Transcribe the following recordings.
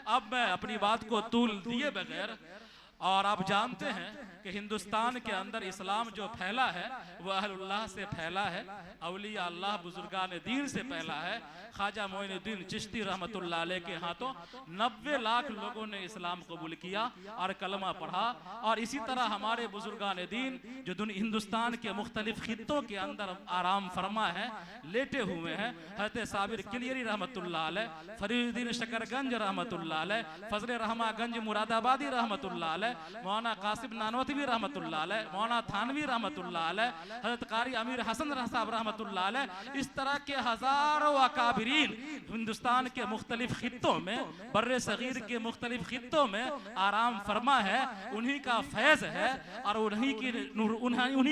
अब मैं अपनी बात को तूल दिए बगैर, और आप जानते हैं कि हिंदुस्तान के अंदर इस्लाम जो फैला है वह अहलुल्लाह से फैला है, औलिया अल्लाह बुजुर्गान दीन से फैला है। ख्वाजा मोइनुद्दीन चिश्ती रहमतुल्लाह अलैह के हाथों 90 लाख लोगों ने इस्लाम कबूल किया और कलमा पढ़ा। और इसी तरह हमारे बुजुर्गान दीन जो हिंदुस्तान के मुख्तलिफ खित्तों के अंदर आराम फरमा है, लेटे हुए हैं, हज़रत साबिर किलियरी रहमतुल्लाह अलैह, फरीदुद्दीन शकरगंज रहमतुल्लाह अलैह, फजल रहमागंज मुरादाबादी रहमतुल्लाह अलैह, मौलाना कासिम नानवतवी रहमतुल्लाह अलैह, मौलाना थानवी रहमतुल्लाह अलैह, हज़रत कारी अमीर हसन साहब रहमतुल्लाह अलैह, इस तरह के हज़ारों अकाबिरीन हिंदुस्तान के मुख्तलिफ खित्तों में, बर्रे सगीर के मुख्तलिफ खित्तों में आराम फरमा है। उन्हीं का फैज़ है और उन्हीं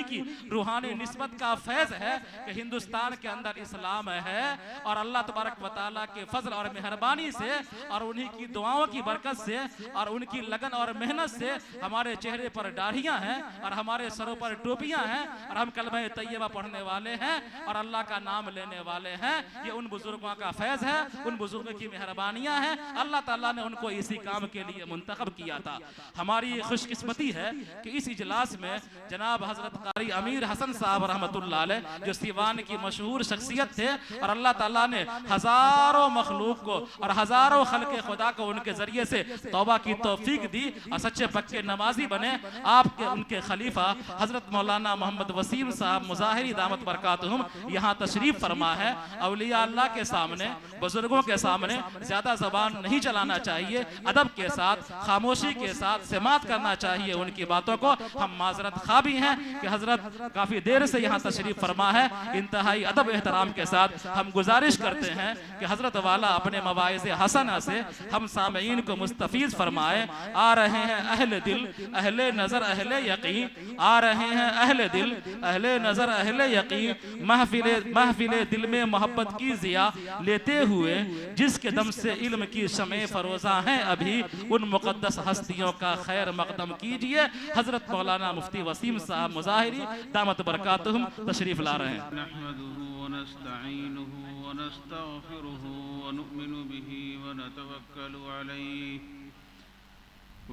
की रूहानी निस्बत का फैज़ है कि हिंदुस्तान के अंदर इस्लाम है। और अल्लाह तबारक व तआला के फजल और मेहरबानी से और उन्हीं की दुआओं की बरकत से और उनकी लगन और मेहनत से हमारे चेहरे पर दाढ़ियां हैं और हमारे सरों पर टोपियां हैं और हम कलमा तैयबा पढ़ने वाले हैं और अल्लाह का नाम लेने वाले हैं। ये उन बुजुर्गों का फैज़ है, उन बुजुर्गों की मेहरबानियां हैं। अल्लाह ताला ने उनको इसी काम के लिए मुंतखब किया था। हमारी खुशकिस्मती है कि इस इजलास में जनाब हजरत कारी अमीर हसन साहब रहमतुल्लाह अलैह जो सीवान की मशहूर शख्सियत थे और अल्लाह ताला ने हजारों मखलूक को और हजारों खल्के खुदा को उनके जरिए से तौबा की तौफीक दी और सच्चे पक्के नमाजी बने। आपके उनके खलीफा हजरत मौलाना मोहम्मद वसीम साहब मुजाहिरी दामत बरकातुहुम यहाँ तशरीफ फरमा है। औलिया अल्लाह के सामने, बुजुर्गों के सामने ज्यादा जबान नहीं चलाना चाहिए, अदब के साथ, खामोशी के साथ समात करना चाहिए उनकी बातों को। हम माजरत खा भी हैं कि हजरत काफी देर से यहाँ तशरीफ फरमा है। इंतहाई अदब एहतराम के साथ हम गुजारिश करते हैं कि हजरत वाला अपने मवाइज़ हसना से हम सामईन को मुस्तफीज फरमाए। आ रहे हैं अहले दिल, अहले नजर, अहले यकीन, आ रहे हैं अहले दिल, अहले नजर, अहले यकीन, महफिले दिल में मोहब्बत की जिया लेते हुए जिसके दम से इल्म की शमे फरोजा हैं अभी, उन मुकद्दस हस्तियों का खैर मकदम कीजिए। हजरत मौलाना मुफ्ती वसीम साहब मुजाहिरी दामत बरकातुहुम तशरीफ ला रहे हैं।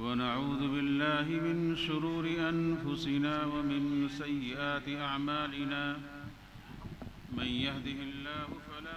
वनऊज़ु बिल्लाहि मिन शुरूरि अनफुसिना व मिन सय्यिआति अअमालिना मन यहदिहिल्लाहु फला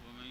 व मन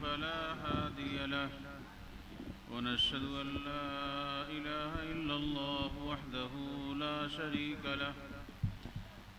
फला हादिय लहु वनशहदु अन ला इलाहा इल्लल्लाह वहदहु ला शरीक लहु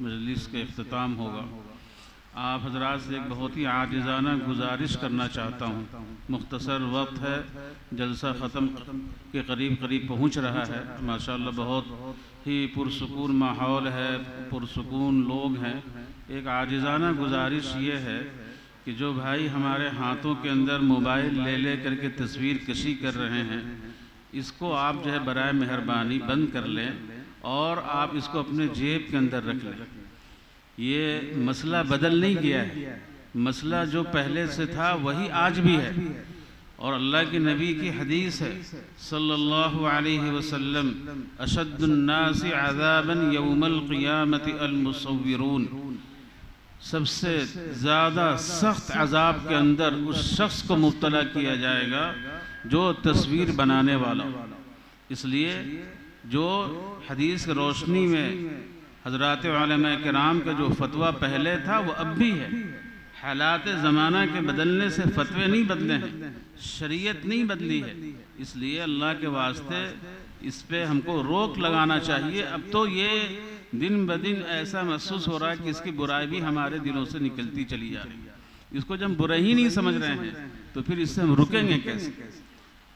मजलिस का इख्तिताम होगा। आप हजरात से एक बहुत ही आजिज़ाना गुजारिश करना चाहता हूँ। मुख्तसर वक्त है, जलसा ख़त्म के करीब करीब पहुँच रहा है। माशाअल्लाह बहुत ही पुरसुकून माहौल है, पुरसुकून लोग हैं। एक आजिज़ाना गुजारिश ये है कि जो भाई हमारे हाथों के अंदर मोबाइल ले करके तस्वीर कशी कर रहे हैं, इसको आप जो है बराए मेहरबानी बंद कर लें और आप इसको अपने जेब के अंदर रख लें। ये मसला बदल नहीं गया है, मसला जो पहले से था वही आज भी है। और अल्लाह के नबी की हदीस है सल्लल्लाहु अलैहि वसल्लम, अशद्दुन्नासि अज़ाबन यौमल क़ियामति अल-मुसव्विरून, सबसे ज़्यादा सख्त अजाब के अंदर उस शख्स को मुब्तला किया जाएगा जो तस्वीर बनाने वाला। इसलिए जो हदीस की रोशनी में हज़रात उलमा किराम का जो फतवा पहले था वो अब भी है। हालात ज़माना के बदलने से फतवे नहीं बदले हैं, शरीयत नहीं बदली है। इसलिए अल्लाह के वास्ते इस पे हमको रोक लगाना चाहिए। अब तो ये दिन ब दिन ऐसा महसूस हो रहा है कि इसकी बुराई भी हमारे दिलों से निकलती चली जा रही है। इसको जब हम बुराई ही नहीं समझ रहे हैं तो फिर इससे हम रुकेंगे कैसे?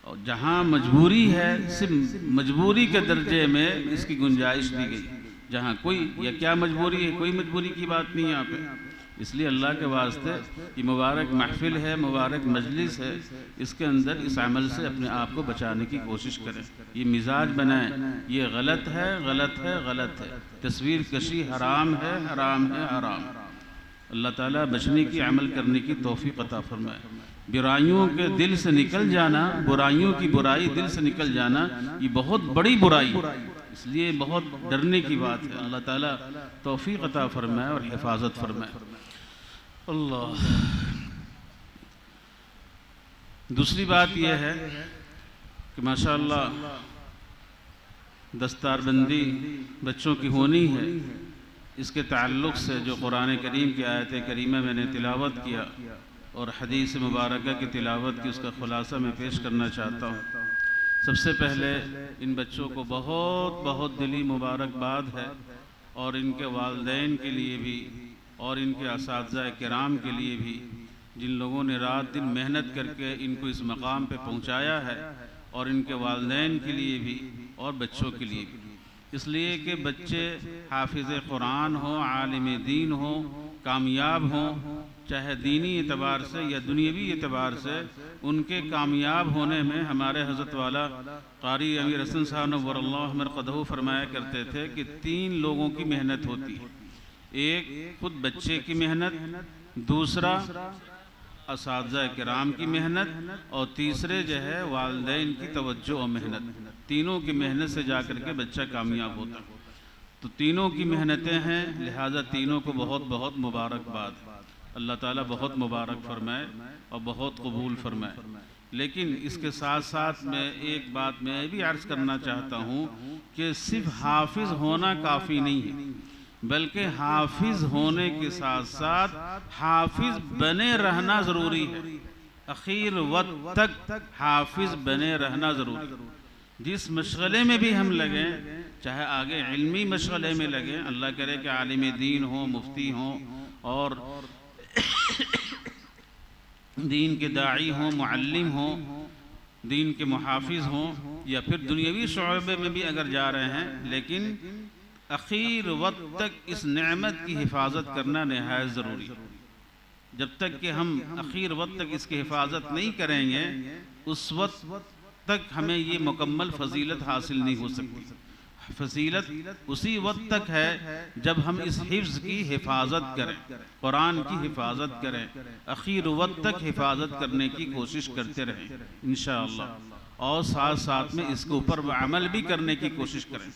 और जहाँ मजबूरी है, सिर्फ मजबूरी के दर्जे में इसकी गुंजाइश दी गई। जहाँ कोई या क्या मजबूरी है, कोई मजबूरी की बात नहीं है यहाँ पे। इसलिए अल्लाह के वास्ते ये मुबारक महफिल है, मुबारक मजलिस है, इसके अंदर इस अमल से अपने आप को बचाने की कोशिश करें। ये मिजाज बनाएं, ये गलत है, गलत है, गलत है। तस्वीर कशी हराम है, हराम है, हराम। अल्लाह ताला बचने की अमल करने की तौफीक अता फरमाए। बुराइयों के दिल से निकल जाना, बुराइयों की बुराई दिल से निकल जाना, ये बहुत बड़ी बुराई है। इसलिए बहुत डरने की बात है। अल्लाह ताला तौफीक अता फरमाए और हिफाजत फरमाए। अल्लाह। दूसरी बात यह है कि माशाअल्लाह दस्तारबंदी बच्चों की होनी है। इसके ताल्लुक़ से जो कुरान करीम की आयत करीमा मैंने तिलावत किया और हदीस मुबारक की तिलावत की, उसका खुलासा मैं पेश करना चाहता हूँ। सबसे पहले इन बच्चों को बहुत बहुत दिली मुबारकबाद है और इनके वालिदैन के लिए भी और इनके असातिज़ा किराम के लिए भी, जिन लोगों ने रात दिन मेहनत करके इनको इस मकाम पे पहुंचाया है, और इनके वालिदैन के लिए भी और बच्चों के लिए भी। इसलिए कि बच्चे हाफिज़ कुरान हो, आलिम दीन हो, कामयाब हों, चाहे दीनी एतबार से या दुनियावी एतबार से, उनके कामयाब होने में हमारे हज़रत वाला क़ारी अमीर हसन साहब नव्वरल्लाहु मरक़दहू फरमाया करते थे कि 3 लोगों की मेहनत होती है। एक खुद बच्चे की मेहनत, दूसरा असातिज़ा किराम की मेहनत, और तीसरे जो है वालिदैन की तवज्जो और मेहनत। तीनों की मेहनत से जा कर के बच्चा कामयाब होता है। तो तीनों की मेहनतें हैं, लिहाजा तीनों को बहुत बहुत मुबारकबाद। अल्लाह ताला बहुत मुबारक फरमाए और बहुत कबूल फरमाए। लेकिन इसके साथ साथ मैं एक बात मैं भी अर्ज़ करना चाहता हूँ कि सिर्फ हाफिज़ होना काफ़ी नहीं है, बल्कि हाफिज़ होने के साथ साथ हाफिज़ बने रहना ज़रूरी है। आखिर वक्त तक हाफिज़ बने रहना ज़रूरी है। जिस मशगले में भी हम लगें, चाहे आगे इल्मी मशगले में लगें, अल्लाह करे कि आलिम दीन हो, मुफ्ती हों और दीन के दाई हों, मुअल्लिम हों, दीन के मुहाफिज़ हों, या फिर दुनियावी शोबे में भी अगर जा रहे हैं, लेकिन आखिर वक्त तक इस नेमत की हिफाजत करना नहायत ज़रूरी है। जब तक कि हम आखिर वक्त तक इसकी हिफाजत नहीं करेंगे, उस वक्त तक हमें ये मुकम्मल फजीलत हासिल नहीं हो सकती। फजीलत उसी वक्त तक है जब हम इस हिफ्ज़ की हिफाजत करें, कुरान की हिफाजत करें, आखिर वक्त तक हिफाजत करने की कोशिश करते रहें इंशाअल्लाह, और साथ साथ में इसके ऊपर अमल भी करने की कोशिश करें।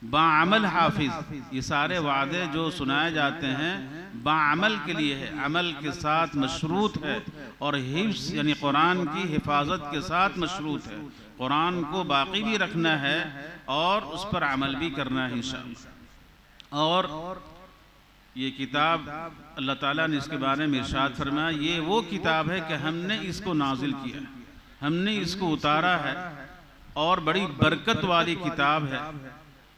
बाअमल हाफिज़, ये सारे वादे जो सुनाए जाते हैं बाअमल के लिए है, अमल के साथ मशरूत है, और हिफ्ज़ यानी कुरान की हिफाजत के साथ मशरूत है। कुरान को बाकी भी रखना है और उस पर अमल भी करना है इंशाअल्लाह। और ये किताब अल्लाह ताला ने इसके बारे में इरशाद फरमाया, ये वो किताब है कि हमने इसको नाजिल किया, हमने इसको उतारा है, और बड़ी बरकत वाली किताब है।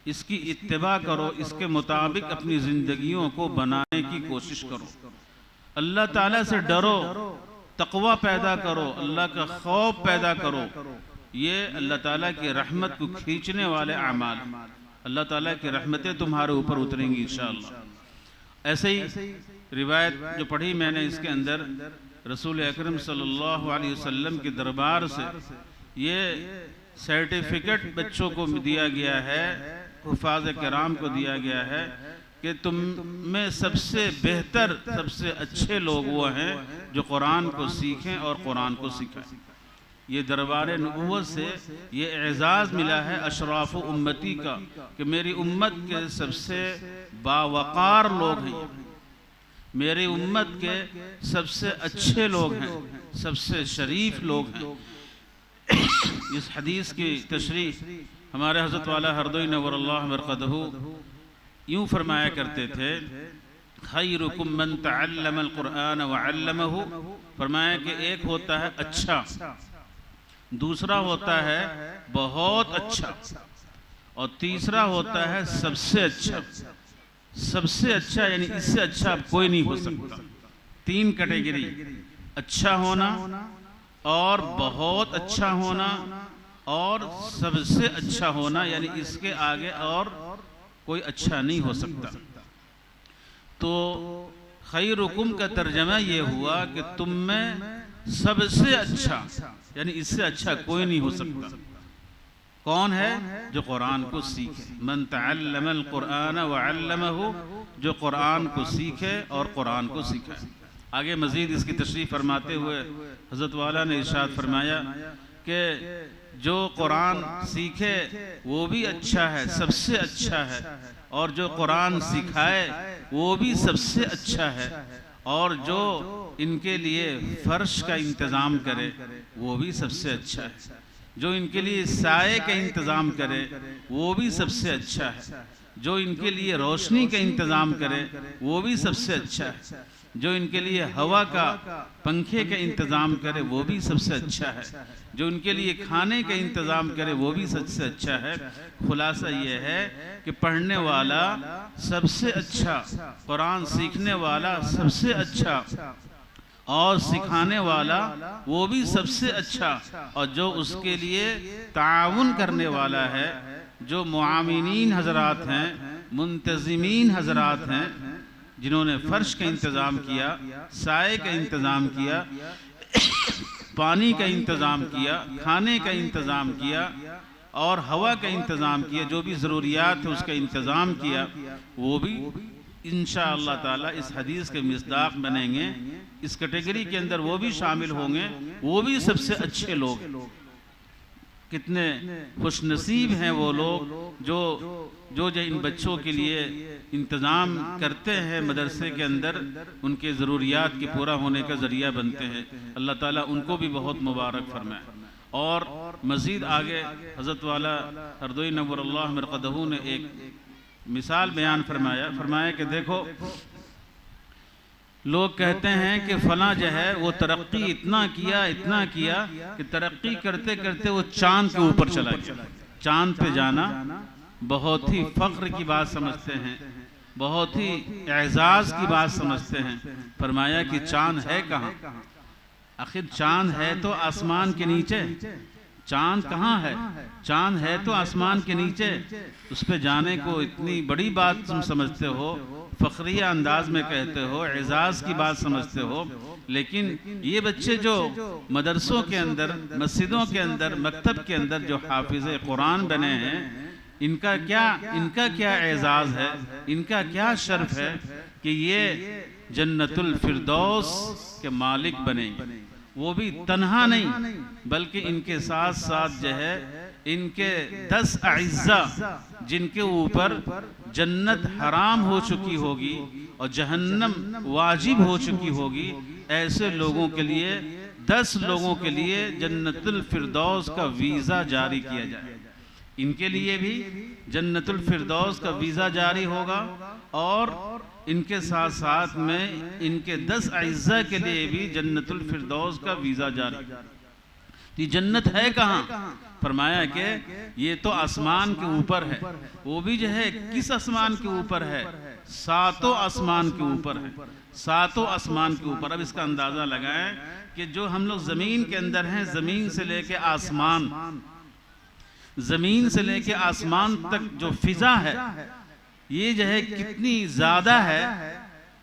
इसकी इत्तिबा करो, इसके मुताबिक अपनी ज़िंदगियों को बनाने की कोशिश करो। अल्लाह ताला से डरो, तक़वा पैदा करो, अल्लाह का खौफ पैदा करो। ये अल्लाह ताला की रहमत को खींचने वाले अमाल, अल्लाह ताला की रहमतें तुम्हारे ऊपर उतरेंगी इंशाअल्लाह। ऐसे ही रिवायत जो पढ़ी मैंने, इसके अंदर रसूल अकरम सल्लल्लाहु अलैहि वसल्लम के दरबार से ये सर्टिफिकेट बच्चों को दिया गया है, हुफ़ाज़ किराम को दिया गया है कि तुम में सबसे बेहतर, सबसे अच्छे लोग वो हैं जो कुरान को सीखें और कुरान को सिखाएं। ये दरबार नबूवत से ये एजाज़ मिला है अशराफ उम्मती का कि मेरी उम्मत के सबसे बावक़ार लोग हैं, मेरी उम्मत के सबसे अच्छे लोग हैं, सबसे शरीफ लोग हैं। इस हदीस की तशरीह हमारे हज़रत वाला हरदोई नव्वरल्लाहु मरक़दहू यूँ फरमाया करते थे, खैरुकुम मन तअल्लमल कुरआन व अल्लमहु। फरमाया कि एक होता है अच्छा, दूसरा होता है बहुत अच्छा, और तीसरा होता है सबसे अच्छा। सबसे अच्छा यानी इससे अच्छा कोई नहीं हो सकता। तीन कैटेगरी, अच्छा होना और बहुत अच्छा होना और सबसे अच्छा होना, यानी इसके आगे और कोई अच्छा नहीं हो सकता। तो खैरुकुम का तर्जमा ये हुआ कि तुम में सबसे अच्छा, यानी इससे अच्छा कोई नहीं हो सकता। कौन है? जो कुरान को सीखे। मन तअल्लमल कुरआन व अल्लमहु, जो कुरान को सीखे और कुरान को सिखाए। आगे मजीद इसकी तशरीह फरमाते हुए हज़रत वाला ने इरशाद फरमाया कि जो कुरान सीखे वो भी अच्छा है, सबसे अच्छा है, और जो कुरान सिखाए वो भी सबसे अच्छा है, और जो इनके लिए फर्श का इंतज़ाम करे वो भी सबसे अच्छा है, जो इनके लिए साए का इंतज़ाम करे वो भी सबसे अच्छा है, जो इनके लिए रोशनी का इंतज़ाम करे वो भी सबसे अच्छा है, जो इनके लिए हवा का, पंखे का इंतज़ाम करे वो भी सबसे अच्छा है, जो इनके लिए खाने का इंतज़ाम करे वो भी सबसे अच्छा है। खुलासा ये है कि पढ़ने वाला सबसे अच्छा, कुरान सीखने वाला सबसे अच्छा, और सिखाने वाला वो भी सबसे अच्छा, और जो उसके लिए ताउन करने वाला है, जो मुआमिनीन हजरात हैं, मुंतज़िमीन हजरात हैं, जिन्होंने फर्श का इंतज़ाम किया, साए का इंतज़ाम किया, पानी का इंतज़ाम किया, खाने का इंतज़ाम किया और हवा का इंतज़ाम किया, जो भी ज़रूरियात है उसका इंतज़ाम किया, वो भी इंशाअल्लाह ताला इस हदीस के मिस्दाक़ बनेंगे। इस कैटेगरी के अंदर वो भी शामिल होंगे, वो भी सबसे अच्छे लोग। कितने खुशनसीब हैं वो लोग जो इन बच्चों के लिए इंतज़ाम करते हैं मदरसे के अंदर, उनके ज़रूरियात के पूरा होने का ज़रिया बनते हैं। अल्लाह ताला उनको भी बहुत मुबारक फरमाए। और मज़ीद आगे हज़रत वाला हरदोई नव्वरल्लाहु मरक़दहू ने एक मिसाल बयान फरमाया कि देखो, लोग कहते हैं कि फ़लाँ जो है वो तरक्की इतना किया कि तरक्की करते करते वो चाँद के ऊपर चला गया। चाँद पे जाना बहुत ही फ़ख्र की बात समझते हैं, बहुत ही एजाज़ की बात समझते हैं। फरमाया कि चाँद है कहाँ? आखिर चाँद है तो आसमान के नीचे। चाँद कहाँ है? चाँद है तो आसमान के नीचे। उस पे जाने को इतनी बड़ी बात तुम समझते हो, फ़ख्रिया अंदाज में कहते हो, एजाज़ की बात समझते हो, लेकिन ये बच्चे जो मदरसों के अंदर, मस्जिदों के अंदर, मकतब के अंदर जो हाफिज़ कुरान बने हैं, इनका क्या एजाज़ है, इनका क्या शर्फ है कि ये जन्नतुल फिरदौस के मालिक बनेंगे। वो भी तन्हा नहीं, बल्कि इनके साथ साथ जो है इनके 10 अइज़्ज़ा जिनके ऊपर जन्नत हराम हो चुकी होगी और जहन्नम वाजिब हो चुकी होगी, ऐसे लोगों के लिए 10 लोगों के लिए जन्नतुल फिरदौस का वीज़ा जारी किया जाए। इनके लिए भी जन्नतुल फिरदौस का वीज़ा जारी होगा और इनके साथ साथ में इनके 10 अइज़्ज़ा के लिए भी जन्नतुल फिरदौस का वीज़ा जारी। ये जन्नत है कहाँ? फरमाया कि ये तो आसमान के ऊपर है। वो भी जो है किस आसमान के ऊपर है? सातों आसमान के ऊपर है, सातों आसमान के ऊपर। अब इसका अंदाजा लगाएं कि जो हम लोग जमीन के अंदर हैं, जमीन से लेके आसमान, जमीन से लेके आसमान तक जो फिजा है ये जो है कितनी ज्यादा है,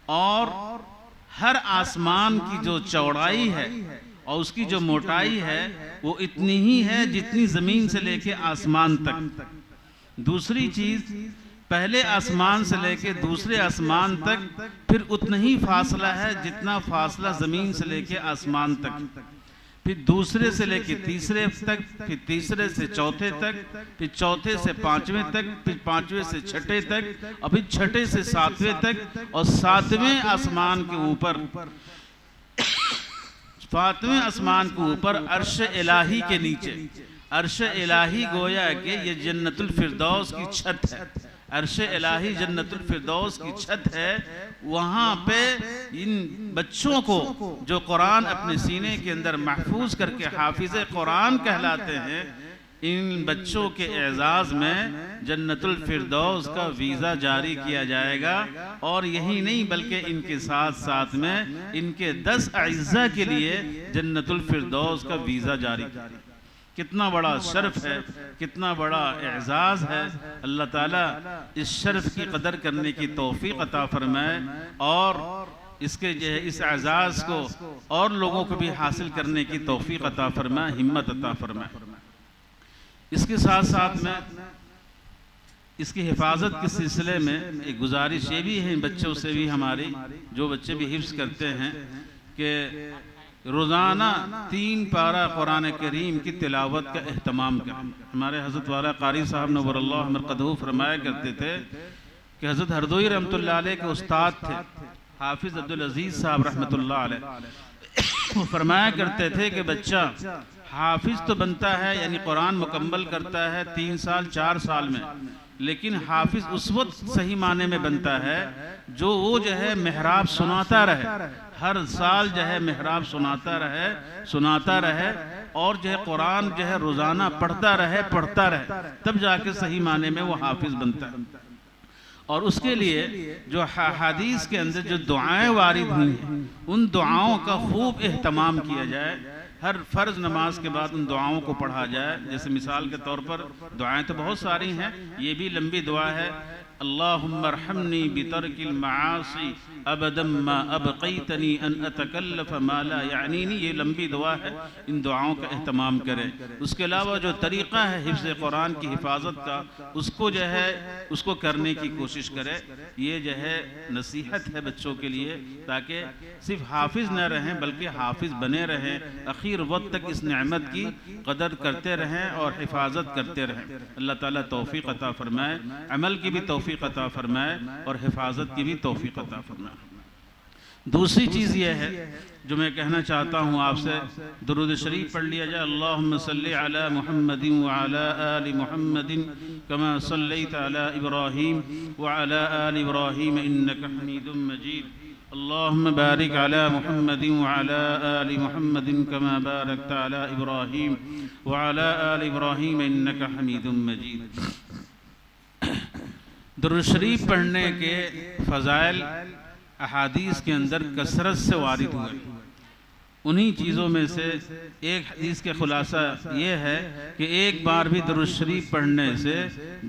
और हर आसमान की जो चौड़ाई है और उसकी जो मोटाई है वो इतनी ही है जितनी जमीन से लेके आसमान तक। दूसरी चीज, पहले आसमान से लेके दूसरे आसमान तक फिर उतना ही फासला है जितना फासला जमीन से लेके आसमान तक, फिर दूसरे से लेके तीसरे तक, फिर तीसरे से चौथे तक, फिर चौथे से पांचवें तक, फिर पांचवें से छठे तक, और फिर छठे से सातवें तक, और सातवें आसमान के ऊपर, सातवें आसमान के ऊपर अर्श इलाही के नीचे, अर्श इलाही गोया कि ये जन्नतुल फिरदौस की छत है। अर्श इलाही जन्नतुल फिरदौस की छत है। वहाँ पे इन बच्चों को जो कुरान अपने सीने के अंदर महफूज करके हाफिज कुरान कहलाते हैं, इन बच्चों के एजाज़ में जन्नतुल फिरदौस का वीज़ा जारी किया जाएगा। और यही नहीं बल्कि इनके साथ साथ में इनके 10 अइज़्ज़ा के लिए जन्नतुल फिरदौस का वीज़ा जारी किया। कितना बड़ा शर्फ है, कितना बड़ा एजाज़ है। अल्लाह ताला इस शर्फ की कदर करने की तौफीक अता फरमाए, और इसके जो है इस एजाज़ को और लोगों को भी हासिल करने की तौफीक अता फरमाए, हिम्मत अता फरमाए। इसके साथ साथ में इसकी हिफाजत के सिलसिले में एक गुजारिश ये भी है बच्चों से भी, हमारी जो बच्चे भी हिफ्ज़ करते हैं, कि रोज़ाना 3 पारा कुरान करीम की तिलावत का एहतमाम करें। हमारे हज़रत वाला क़ारी साहब नव्वरल्लाहु मरक़दहू फरमाया करते थे कि हज़रत हरदोई रहमतुल्लाह अलैह के उस्ताद थे हाफिज़ अब्दुल अज़ीज़ साहब रहमतुल्लाह अलैह। वो फरमाया करते थे कि बच्चा हाफिज़ तो बनता है, यानी कुरान मुकम्मल करता है 3 साल 4 साल में, लेकिन हाफिज़ उस वक्त सही माने में बनता है जो वो जो है मेहराब सुनाता रहे, हर साल जो है मेहराब सुनाता रहे, और जो है कुरान जो है रोज़ाना पढ़ता रहे, तब जाके सही माने में वो हाफिज़ बनता है। और उसके लिए जो हदीस के अंदर जो दुआएं वारिद हुई हैं, उन दुआओं का खूब एहतमाम किया जाए। हर फ़र्ज़ नमाज के बाद उन दुआओं को पढ़ा जाए। जैसे मिसाल के तौर पर दुआएं तो बहुत सारी हैं, ये भी लंबी दुआ है, अल्लाहुम्मा अर्हमनी बितर्किल मआसी अबदम मा अबक़ैतनी अन अतकल्लफ़ मा ला यानीनी। ये लंबी दुआ है, इन दुआओं का एहतमाम करें। उसके अलावा जो तरीक़ा है हिफ्ज़ कुरान की हिफाजत का, उसको जो है उसको करने की कोशिश करें। ये जो है नसीहत है बच्चों के लिए, ताकि सिर्फ हाफिज़ न रहें बल्कि हाफिज़ बने रहें, आखिर वक्त तक इस नेमत की कदर करते रहें और हिफाजत करते रहें। अल्लाह ताला तौफ़ीक़ अता फ़रमाए, अमल की भी तौफ़ीक़ अता फ़रमाए और हिफाजत की भी तौफ़ीक़ अता फ़रमाए। दूसरी चीज़ यह है जो मैं कहना चाहता हूँ आपसे, दुरूद शरीफ पढ़ लिया जाए। अल्लाहुम्मा सल्लि अला मुहम्मदिन व अला आलि मुहम्मदिन कमा सल्लैता अला इब्राहीम व अला आलि इब्राहीम इन्नका हमीदुम मजीद। अल्लाहुम्मा बारिक अला मुहम्मदिन व अला आलि मुहम्मदिन कमा बारकता अला इब्राहीम व अला आलि इब्राहीम इन्नका हमीदुम मजीद। दुरूद शरीफ पढ़ने के फ़ज़ाइल अहादीस के अंदर कसरत से वारिद हुए। उन्हीं चीज़ों में से एक हदीस के खुलासा ये है कि एक बार भी दुरूद शरीफ पढ़ने से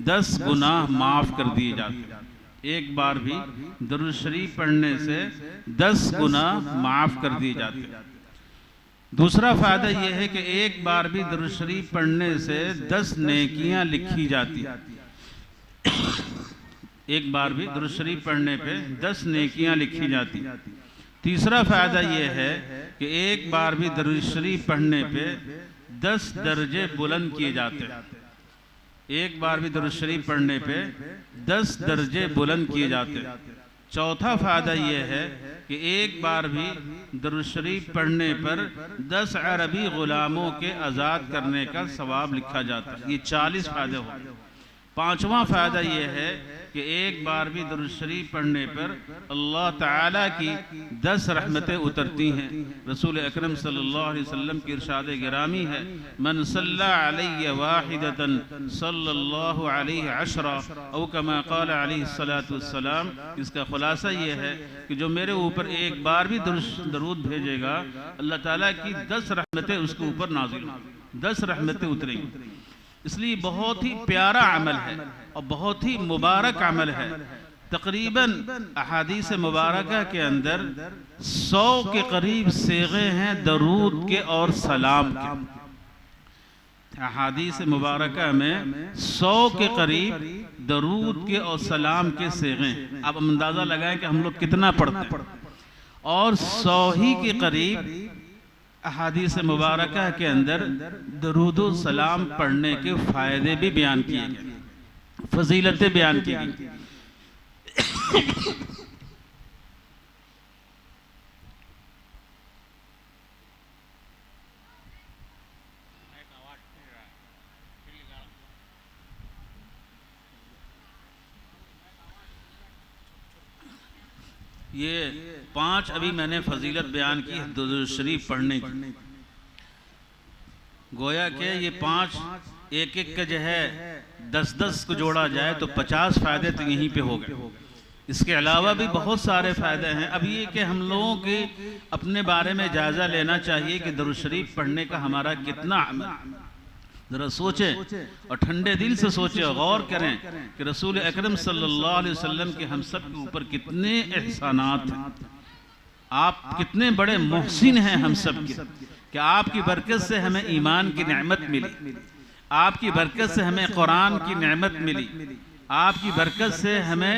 10 गुनाह माफ़ कर दिए जाते हैं। एक बार भी दुरूद शरीफ पढ़ने से 10 गुनाह माफ़ कर दिए जाते हैं। दूसरा फ़ायदा ये है कि एक बार भी दुरूद शरीफ पढ़ने से 10 नेकियां लिखी जाती हैं। एक बार भी दुरूद शरीफ पढ़ने पे 10 नेकियां लिखी जाती। तीसरा फ़ायदा ये है कि एक बार भी दुरूद शरीफ पढ़ने पे 10 दर्जे बुलंद किए जाते हैं। एक बार भी दुरूद शरीफ पढ़ने पे 10 दर्जे बुलंद किए जाते हैं। चौथा फ़ायदा ये है कि एक बार भी दुरूद शरीफ पढ़ने पर 10 अरबी ग़ुलामों के आज़ाद करने का सवाब लिखा जाता है। ये 40 फ़ायदे हो। पाँचवा फ़ायदा ये है कि एक बार भी दुरूद शरीफ पढ़ने पर अल्लाह ताला की 10 रहमतें उतरती हैं। रसूल अकरम सल्लल्लाहु अलैहि वसल्लम की इरशाद गिरामी है, मन सल्ला अलैहि वाहिदतन सल्लल्लाहु अलैहि अशरा औ कमा क़ाल अलैहि सलातु वस्सलाम। इसका खुलासा ये है कि जो मेरे ऊपर एक बार भी दरूद भेजेगा, अल्लाह ताला की 10 रहमतें उसके ऊपर नाजिल होंगी, 10 रहमतें उतरेंगी। इसलिए बहुत ही प्यारा अमल है और बहुत ही मुबारक अमल है। तकरीबन अहादीस मुबारका के अंदर 100 के करीब सेगे हैं दरूद के और सलाम के। अहादीस मुबारका में 100 के करीब दरूद के और सलाम के सेगे। आप अंदाज़ा लगाएं कि हम लोग कितना पढ़ते हैं। और 100 ही के करीब अहादीस मुबारका के अंदर दरूद व सलाम पढ़ने के फ़ायदे भी बयान किए गए, फजीलतें बयान की गई। ये 5 अभी मैंने फजीलत बयान की दुरूद शरीफ पढ़ने की। गोया के ये 5 एक एक का जो है 10-10 को जोड़ा जाए तो 50 फ़ायदे तो यहीं पे हो गए। इसके अलावा भी बहुत सारे फ़ायदे हैं। अब ये कि हम लोगों के अपने बारे में जायज़ा लेना चाहिए कि दुरूद शरीफ पढ़ने का हमारा कितना अमल। ज़रा सोचें और ठंडे दिल से सोचें और गौर करें कि रसूल अकरम सल्लल्लाहु अलैहि वसल्लम के हम सब के ऊपर कितने एहसानात हैं। आप कितने बड़े मोहसिन हैं हम सब के, कि आपकी बरकत से हमें ईमान की नेमत मिली, आपकी बरकत से हमें कुरान की नेमत मिली, आपकी बरकत से हमें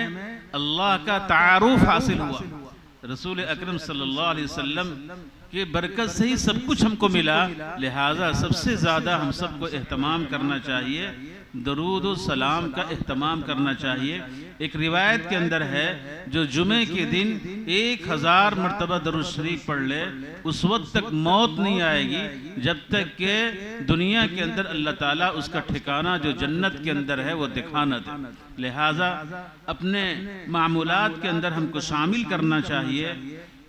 अल्लाह का तारुफ हासिल हुआ। रसूल अकरम सल्लल्लाहु अलैहि वसल्लम की बरकत से ही सब कुछ हमको मिला। लिहाजा सबसे ज़्यादा हम सबको एहतमाम करना चाहिए, दरूद व सलाम का एहतमाम करना चाहिए। एक रिवायत के अंदर है, जो जुमे के दिन 1000 मरतबा दरूद शरीफ पढ़ ले, उस वक्त तक मौत नहीं आएगी जब तक कि दुनिया के अंदर अल्लाह ताला उसका ठिकाना जो जन्नत के अंदर है वो दिखा न दे। लिहाजा अपने मामूलात के अंदर हमको शामिल करना चाहिए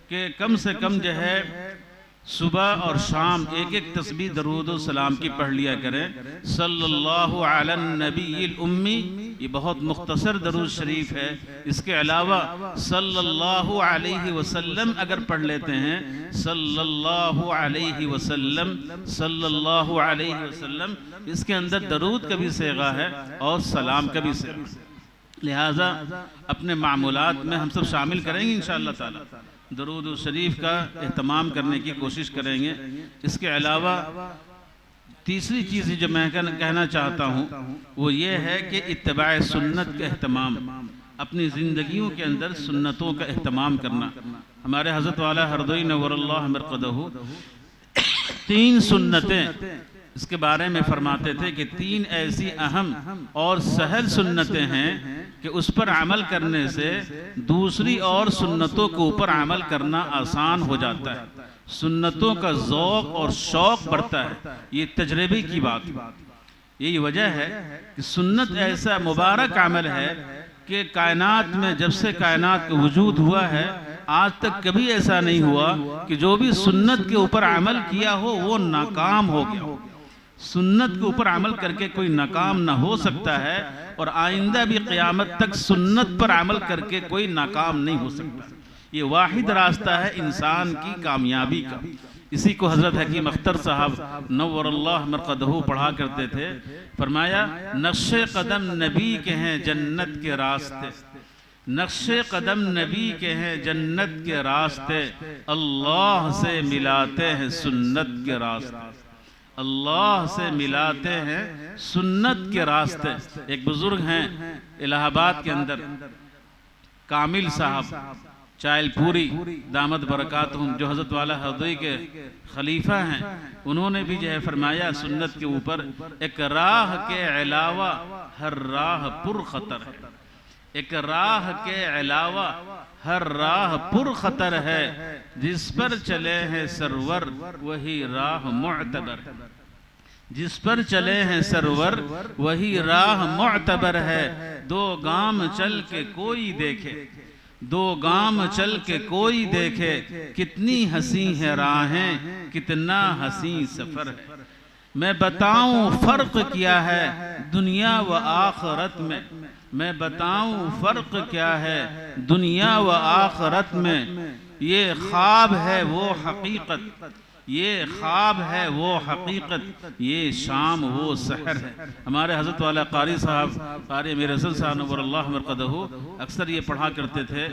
कि कम से कम जो है सुबह और शाम एक एक तस्बीह दरूद व सलाम की पढ़ लिया करें। सल्लल्लाहु अला नबील उम्मी, ये बहुत मुख्तसर दरूद शरीफ है। इसके अलावा सल्लल्लाहु अलैहि वसल्लम अगर पढ़ लेते हैं, सल्लल्लाहु अलैहि वसल्लम, सल्लल्लाहु अलैहि वसल्लम, इसके अंदर दरूद का भी सेगा है और सलाम का भी सेगा। लिहाजा अपने मामूलात में हम सब शामिल करेंगे इंशाअल्लाह ताला, दरूद शरीफ का एहतमाम करने की कोशिश करेंगे। इसके अलावा तीसरी चीज़ जो मैं कहना चाहता हूँ वो ये है कि इत्तिबाए सुन्नत का एहतमाम, अपनी ज़िंदगियों के अंदर सुन्नतों का एहतमाम करना। हमारे हज़रत वाला हरदोई नव्वरल्लाहु मरक़दहू 3 सुन्नतें इसके बारे में फरमाते थे कि 3 ऐसी अहम और सहल सुन्नतें हैं कि उस पर अमल करने से दूसरी और सुन्नतों के ऊपर अमल करना आसान हो जाता है। सुन्नतों का ज़ौक़ और शौक़ बढ़ता है। ये तजर्बे की बात है। यही वजह है कि सुन्नत ऐसा मुबारक अमल है कि कायनात में जब से कायनात का वजूद हुआ है आज तक कभी ऐसा नहीं हुआ कि जो भी सुन्नत के ऊपर अमल किया हो वो नाकाम हो गया हो। सुन्नत के ऊपर अमल करके कोई नाकाम ना हो सकता है और आइंदा भी क़यामत तक सुन्नत पर अमल करके कोई नाकाम नहीं हो सकता। ये वाहिद रास्ता है इंसान की कामयाबी का। इसी को हज़रत हकीम अख्तर साहब नव्वरल्लाहु मरक़दहू पढ़ा करते थे। फरमाया, नक्शे कदम नबी के हैं जन्नत के रास्ते, नक्शे कदम नबी के हैं जन्नत के रास्ते, अल्लाह से मिलाते हैं सुन्नत के रास्ते, अल्लाह से मिलाते हैं सुन्नत के रास्ते। एक बुजुर्ग हैं इलाहाबाद के अंदर, कामिल साहब चायलपुरी दामद बरकातहुम, जो हज़रत वाला हरदोई के खलीफा हैं, उन्होंने भी जो है फरमाया सुन्नत के ऊपर, एक राह के अलावा हर राह पुर खतर है, एक राह के अलावा हर राह पुर खतर है, जिस पर चले हैं सरवर वही राह मुअतबर है। जिस पर चले हैं सरवर वही राह मुअतबर है। दो गाम चल के कोई देखे, दो गाम चल के कोई देखे, कितनी हंसी है राहें, कितना हंसी सफर है। मैं बताऊं फर्क क्या है दुनिया व आखिरत में, मैं बताऊं फर्क क्या है दुनिया व आखिरत में। ये ख्वाब है वो हकीकत, ये ख्वाब है वो हकीकत, ये शाम वो सहर है। हमारे हज़रत वाला कारी साहब, कारी मीर हसन साहब नव्वरल्लाहु मरक़दहू, अक्सर ये पढ़ा करते थे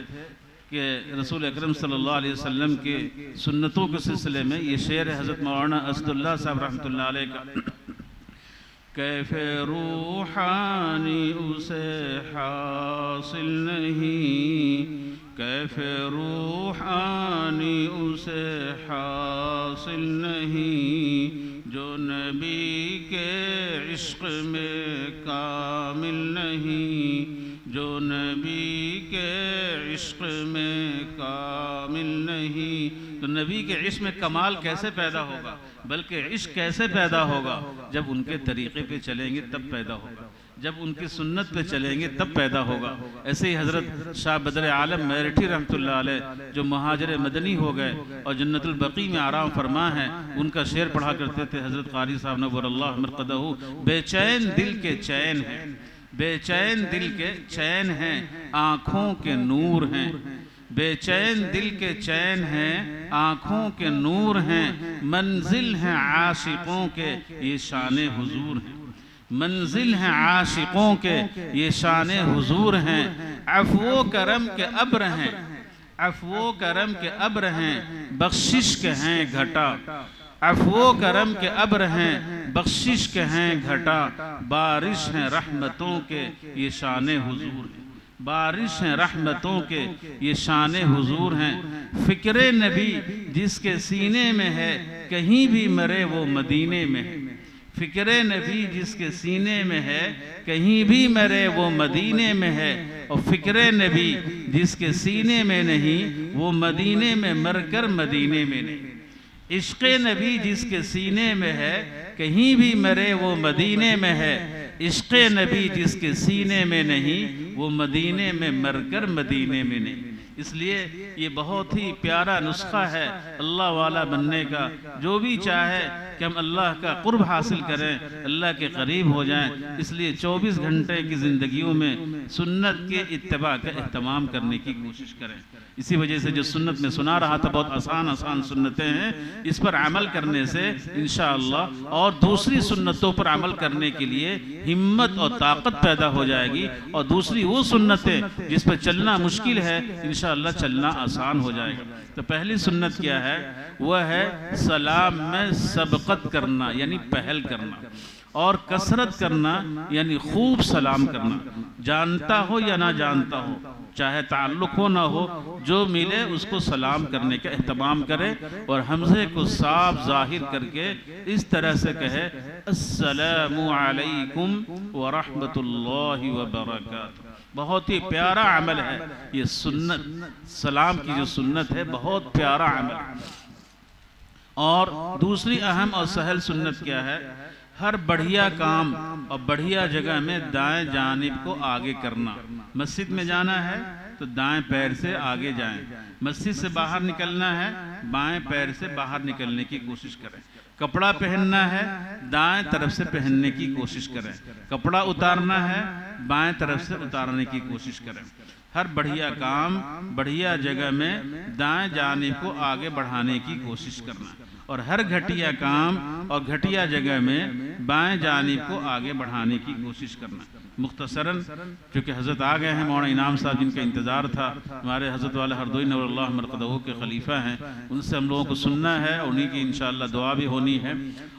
कि रसूल अकरम सल्लल्लाहु अलैहि वसल्लम के सुन्नतों के सिलसिले में ये शेर है हज़रत मौलाना असदुल्लाह साहब रहमतुल्लाह अलैह का। कैफ़े रूहानी उसे हासिल नहीं, कैफ़े रूहानी उसे हासिल नहीं, जो नबी के इश्क़ में कामिल नहीं, जो नबी के इश्क़ में कामिल नहीं। तो नबी के इश्क़ में कमाल कैसे पैदा होगा, बल्कि इश्क़ कैसे पैदा होगा, जब उनके तरीक़े पे चलेंगे तब पैदा होगा, जब उनकी सुन्नत पे चलेंगे तब पैदा होगा। ऐसे ही हज़रत शाह बदर आलम मेरठी रहमतुल्लाह अलैह जो महाजर मदनी हो गए और जन्नतुल बकी में आराम फरमा हैं, उनका शेर पढ़ा करते थे हज़रत कारी साहब नव्वरल्लाहु मरक़दहू। बेचैन दिल के चैन हैं, बेचैन दिल के चैन हैं, आँखों के नूर हैं, बेचैन दिल के चैन हैं, आँखों के नूर हैं, मंजिल हैं आशिकों के ये शान हुजूर हैं, मंजिल हैं आशिकों के ये शान हुजूर हैं। अफ़्वो करम के अब्र हैं, अफ़्वो करम के अब्र हैं, बख्शिश के हैं घटा, अफ़्वो करम के अब्र हैं, बख्शिश के हैं घटा, बारिश हैं रहमतों के ये शान हुजूर हैं, बारिश हैं रहमतों के ये शान हुजूर हैं। फ़िक्र नबी जिसके सीने में है कहीं भी मरे वो मदीने में है, फ़िक्र नबी जिसके सीने में है कहीं भी मरे वो मदीने में है, और फ़िक्र नबी जिसके सीने में नहीं वो मदीने में मरकर मदीने में नहीं। इश्क़ नबी जिसके सीने में है कहीं भी मरे वो मदीने में है, इश्क़ नबी जिसके सीने में नहीं वो मदीने में मरकर मदीने में नहीं। इसलिए ये बहुत ही प्यारा नुस्खा है अल्लाह वाला बनने का। जो भी चाहे कि हम अल्लाह का कुर्ब हासिल करें, अल्लाह के करीब हो जाएं, इसलिए 24 घंटे की ज़िंदगियों में सुन्नत के इत्तिबा का एहतमाम करने की कोशिश करें। इसी वजह से जो सुन्नत में सुना रहा था बहुत आसान आसान सुन्नतें हैं, इस पर अमल करने से इंशाअल्लाह और दूसरी सुन्नतों पर अमल करने के लिए हिम्मत और ताकत पैदा हो जाएगी, और दूसरी वो सुन्नतें जिस पर चलना मुश्किल है इंशाअल्लाह चलना आसान हो जाएगा। तो पहली सुन्नत क्या है, वह है सलाम में सबकत करना यानी पहल करना, और कसरत करना यानी खूब सलाम करना, जानता हो या ना जानता हो, चाहे ताल्लुक़ हो ना हो, जो मिले उसको सलाम करने का एहतमाम करे, और हमज़े को साफ जाहिर करके इस तरह से कहे अस्सलामु अलैकुम व रहमतुल्लाहि व बरकातुहू। बहुत ही प्यारा अमल है ये सुन्नत, सलाम की जो सुन्नत है बहुत प्यारा अमल है। और दूसरी अहम और सहल सुन्नत क्या है, हर बढ़िया काम और बढ़िया जगह में दाएं जानिब को आगे करना। मस्जिद में जाना है तो दाएं पैर से आगे जाएं, मस्जिद से बाहर निकलना है बाएं पैर से बाहर निकलने की कोशिश करें, कपड़ा पहनना है दाएं तरफ से पहनने की कोशिश करें, कपड़ा उतारना है बाएं तरफ से उतारने की कोशिश करें। हर बढ़िया काम बढ़िया जगह में दाएं जानिब को आगे बढ़ाने की कोशिश करना, और हर घटिया काम और घटिया जगह में बाएं जानिब को आगे बढ़ाने की कोशिश करना। मुख्तसरन क्योंकि हज़रत आ गए हैं, मौलाना इनाम साहब जिनका इंतज़ार था, हमारे हज़रत वाले हरदोई नव्वरल्लाहु मरक़दहू के खलीफा हैं, उनसे हम लोगों को सुनना है, उन्हीं की इंशाअल्लाह दुआ भी होनी है।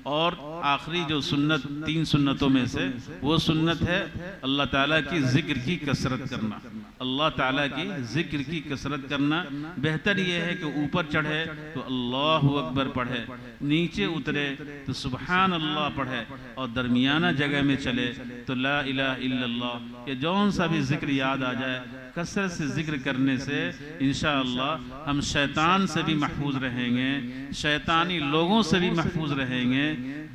और आखिरी जो सुन्नत 3 सुन्नतों में से वो सुन्नत है अल्लाह ताला की ज़िक्र की कसरत करना, अल्लाह ताला की ज़िक्र की कसरत करना। बेहतर ये है कि ऊपर चढ़े तो अल्लाहु अकबर पढ़े, नीचे उतरे तो सुबहान अल्लाह पढ़े, और दरमियाना जगह में चले तो ला इलाहा इल्लल्लाह, या जौन सा भी जिक्र याद आ जाए कसरत से जिक्र करने से इंशाअल्लाह हम शैतान से भी महफूज रहेंगे, शैतानी लोगों से भी महफूज रहेंगे,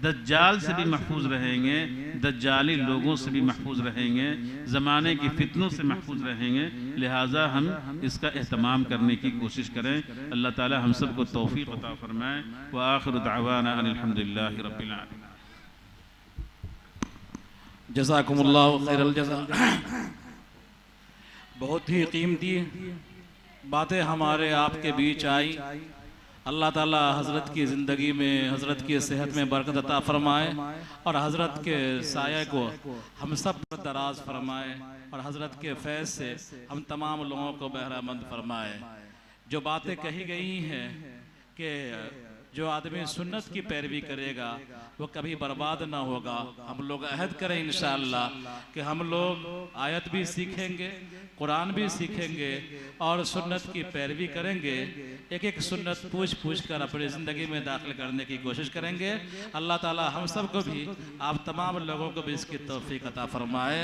दज्जाल से भी महफूज रहेंगे, दज्जाली लोगों से भी महफूज रहेंगे, ज़माने की फितनों से महफूज रहेंगे। लिहाजा हम इसका एहतमाम करने की कोशिश करें। अल्लाह ताला हम सबको तौफीक अता फरमाए। व आखिर दावाना अनिल हम्दुलिल्लाहि रब्बिल आलमीन। जज़ाकुमुल्लाहु खैरल जज़ा। बहुत ही कीमती बातें हमारे आपके बीच आई। अल्लाह ताला हज़रत की ज़िंदगी में, हज़रत की सेहत में बरकत अता फरमाए और हज़रत के साये को हम सब पर दराज फरमाए और हज़रत के फैज़ से हम तमाम लोगों को बहरामंद फरमाए। जो बातें कही गई हैं कि जो आदमी सुन्नत की पैरवी करेगा वो कभी बर्बाद ना होगा, हम लोग अहद करें इंशाअल्लाह कि हम लोग आयत भी सीखेंगे, कुरान भी सीखेंगे और सुन्नत की पैरवी करेंगे। एक एक सुन्नत पूछ कर अपनी ज़िंदगी में दाखिल करने की कोशिश करेंगे। अल्लाह ताला हम सब को भी, आप तमाम लोगों को भी इसकी तौफीक अता फरमाए।